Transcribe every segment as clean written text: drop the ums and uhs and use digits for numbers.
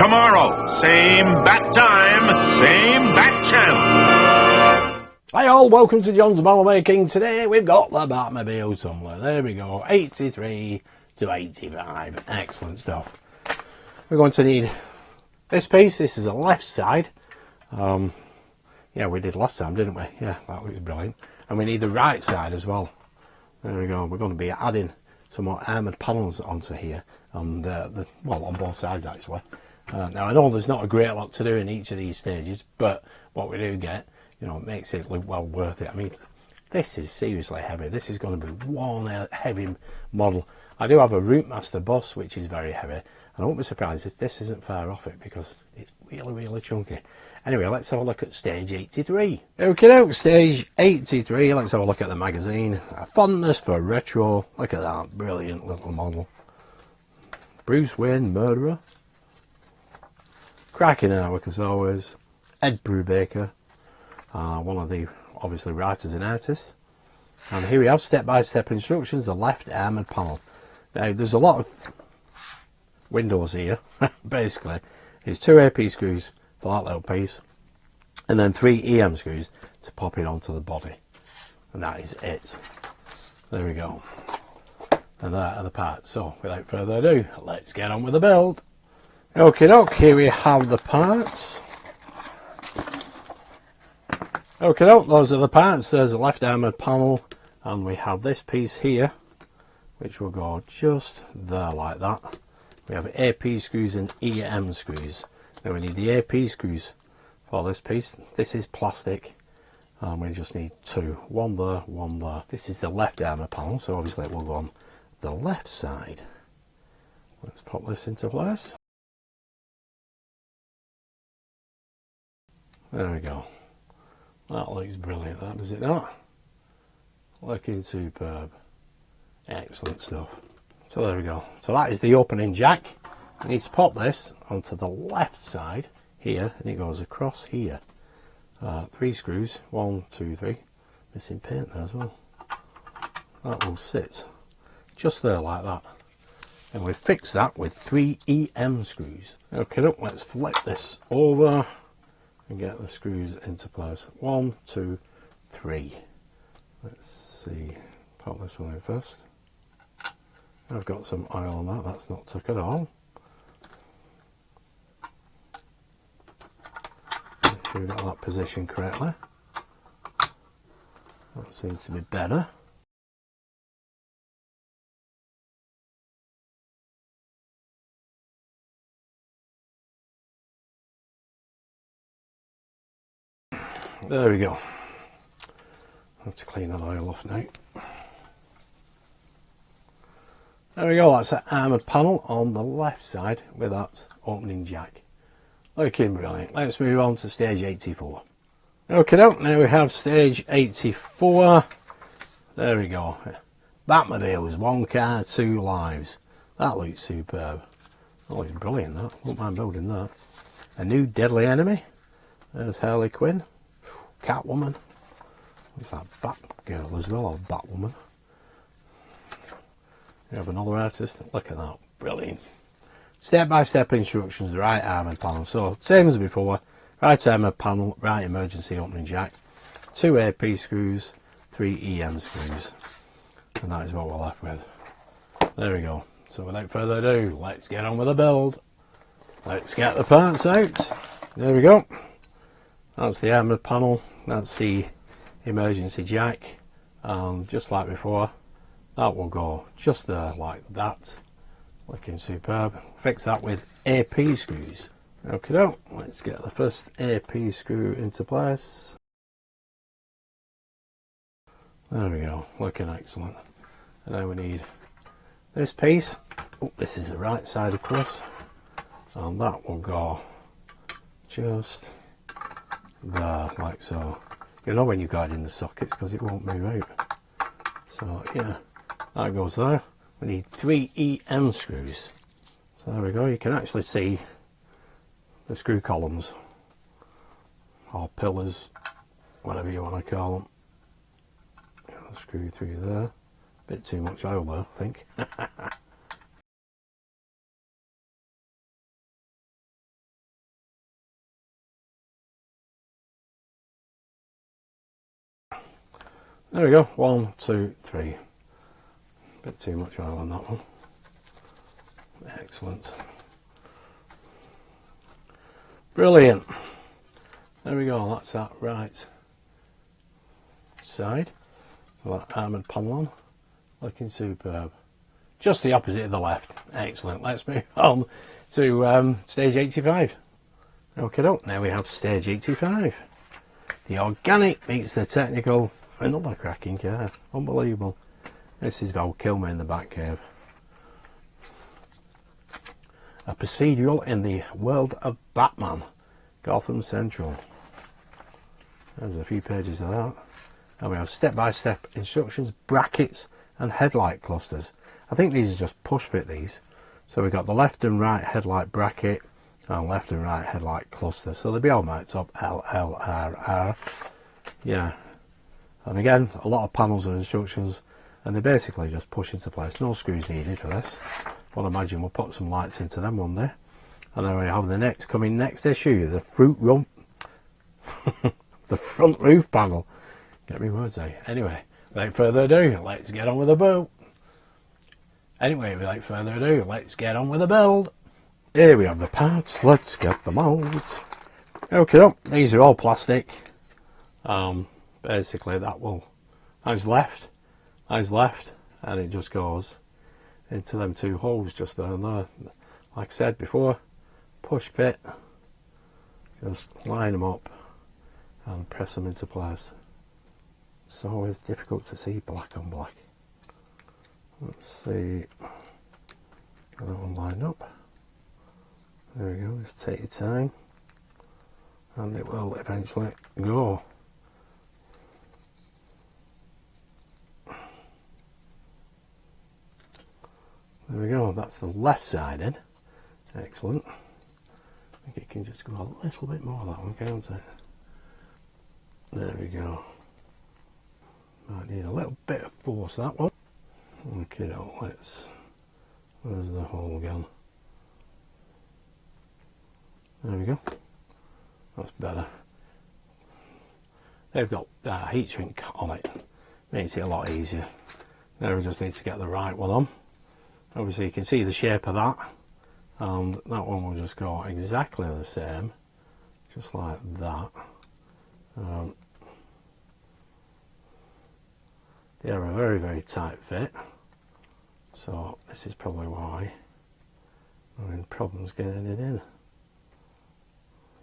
tomorrow. Same bat time, same bat channel. Hi all, welcome to John's Model Making. Today we've got the Batmobile Tumbler. There we go, 83 to 85. Excellent stuff. We're going to need this piece. This is the left side. Yeah, we did last time, didn't we? Yeah, that was brilliant. And we need the right side as well. There we go. We're going to be adding some more armoured panels onto here, and well, on both sides actually. Now I know there's not a great lot to do in each of these stages, but what we do get, you know, it makes it look well worth it. I mean, this is seriously heavy. This is going to be one heavy model. I do have a Routemaster bus which is very heavy, and I won't be surprised if this isn't far off it because it's really chunky. Anyway, let's have a look at stage 83. Okay, stage 83. Let's have a look at the magazine. A fondness for retro. Look at that brilliant little model. Bruce Wayne Murderer. Cracking artwork as always. Ed Brubaker, one of the obviously writers and artists. And here we have step-by-step instructions. The left armoured panel. Now there's a lot of windows here. Basically, it's 2 AP screws for that little piece, and then 3 EM screws to pop it onto the body, and that is it. There we go. And that are the parts. So without further ado, let's get on with the build. Okay doke, here we have the parts. Okay doke, those are the parts. There's the left armoured panel, and we have this piece here which will go just there like that. We have AP screws and EM screws. Now we need the AP screws for this piece. This is plastic, and we just need 2. One there, one there. This is the left armour panel, so obviously it will go on the left side. Let's pop this into place. There we go. That looks brilliant, that, does it not? Looking superb. Excellent stuff. So there we go. So that is the opening jack. I need to pop this onto the left side here, and it goes across here. 3 screws, 1, 2, 3. Missing paint there as well. That will sit just there like that, and we fix that with 3 EM screws. Okay, look, let's flip this over and get the screws into place. 1, 2, 3. Let's see. Pop this one in first. I've got some oil on that. That's not took at all. We got that position correctly. That seems to be better. There we go. I have to clean that oil off now. There we go, that's an armoured panel on the left side with that opening jack. Looking brilliant. Let's move on to stage 84. Okay, now we have stage 84. There we go. Batmobiles, 1 car, 2 lives. That looks superb. That looks brilliant, that. Wouldn't mind building that. A new deadly enemy. There's Harley Quinn. Catwoman. Looks like Batgirl as well, or Batwoman. We have another artist. Look at that. Brilliant. Step-by-step instructions, the right armoured panel. So, same as before, right armoured panel, right emergency opening jack, 2 AP screws, 3 EM screws. And that is what we're left with. There we go. So without further ado, let's get on with the build. Let's get the parts out. There we go. That's the armoured panel. That's the emergency jack. And just like before, that will go just there like that. Looking superb. Fix that with AP screws. Okay, let's get the first AP screw into place. There we go, looking excellent. And now we need this piece. Oh, this is the right side, of course, and that will go just there, like so. You know when you guide in the sockets because it won't move out. So yeah, that goes there. We need 3 EM screws. So there we go, you can actually see the screw columns, or pillars, whatever you want to call them. Get the screw through there. Bit too much oil there, I think. There we go, 1, 2, 3. Bit too much oil on that one. Excellent. Brilliant. There we go, that's that right side. That armoured panel on. Looking superb. Just the opposite of the left. Excellent. Let's move on to stage 85. Okay, now we have stage 85. The organic meets the technical. Another cracking car. Unbelievable. This is Val Kilmer in the back cave. A procedural in the world of Batman. Gotham Central. There's a few pages of that. And we have step-by-step instructions, brackets and headlight clusters. I think these are just push fit these. So we've got the left and right headlight bracket and left and right headlight cluster. So they'll be all marked up L, L, R, R. Yeah. And again, a lot of panels and instructions, and they basically just push into place. No screws needed for this. Well, I imagine we'll put some lights into them one day. And then we have the next issue, the the front roof panel. Get me words out. Anyway, without further ado, let's get on with the build. Let's get on with the build. Here we have the parts. Let's get them out. Okay, these are all plastic. Basically, that's left, and it just goes into them two holes just down there. Like I said before, push fit. Just line them up and press them into place. It's always difficult to see black on black. Let's see. Got that one lined up. There we go, just take your time and it will eventually go. There we go, that's the left side in. Excellent. I think it can just go a little bit more that one, can't it? There we go. Might need a little bit of force that one. Okay, where's the hole gone? There we go. That's better. They've got heat shrink on it. Makes it a lot easier. Now we just need to get the right one on. Obviously you can see the shape of that. And that one will just go exactly the same. Just like that. They're a very, very tight fit. So this is probably why I'm having problems getting it in.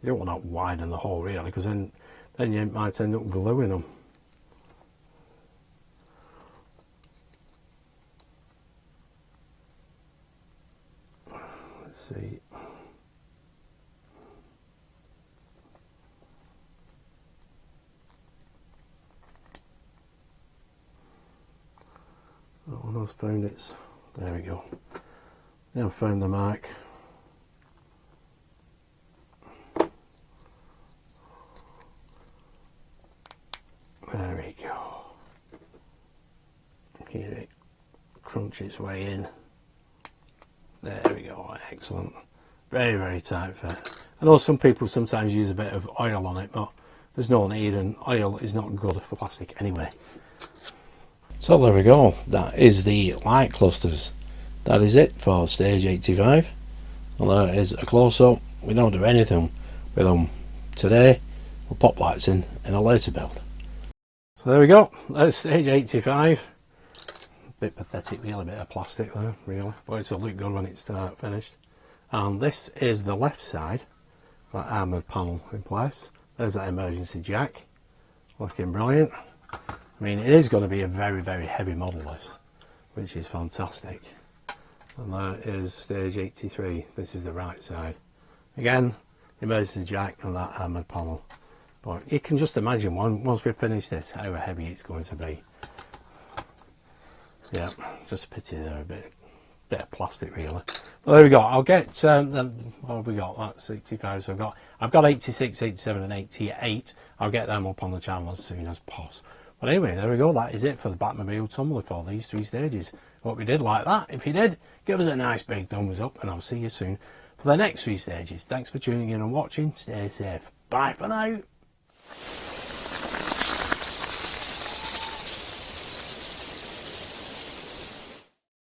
You don't want to widen the hole really, because then you might end up gluing them. Let's see. That one has found its. There we go. Now I've found the mark. There we go. Keep it crunch its way in. There we go. Excellent. Very, very tight fit. I know some people sometimes use a bit of oil on it, but there's no need, and oil is not good for plastic anyway. So there we go. That is the light clusters. That is it for stage 85. Well, there is a close-up. We don't do anything with them today. We'll pop lights in a later build. So there we go. That's stage 85. Bit pathetic, really, bit of plastic there, really. But it'll look good when it's finished. And this is the left side. That armoured panel in place. There's that emergency jack. Looking brilliant. I mean, it is going to be a very, very heavy model, this, which is fantastic. And that is stage 83. This is the right side. Again, emergency jack and that armoured panel. But you can just imagine once we finish this, how heavy it's going to be. Yeah, just a pity there, a bit of plastic really. Well, there we go. I'll get what have we got? That's 65. So I've got 86, 87, and 88. I'll get them up on the channel as soon as possible. But anyway, there we go. That is it for the Batmobile Tumbler for these 3 stages. Hope you did like that. If you did, give us a nice big thumbs up, and I'll see you soon for the next 3 stages. Thanks for tuning in and watching. Stay safe. Bye for now.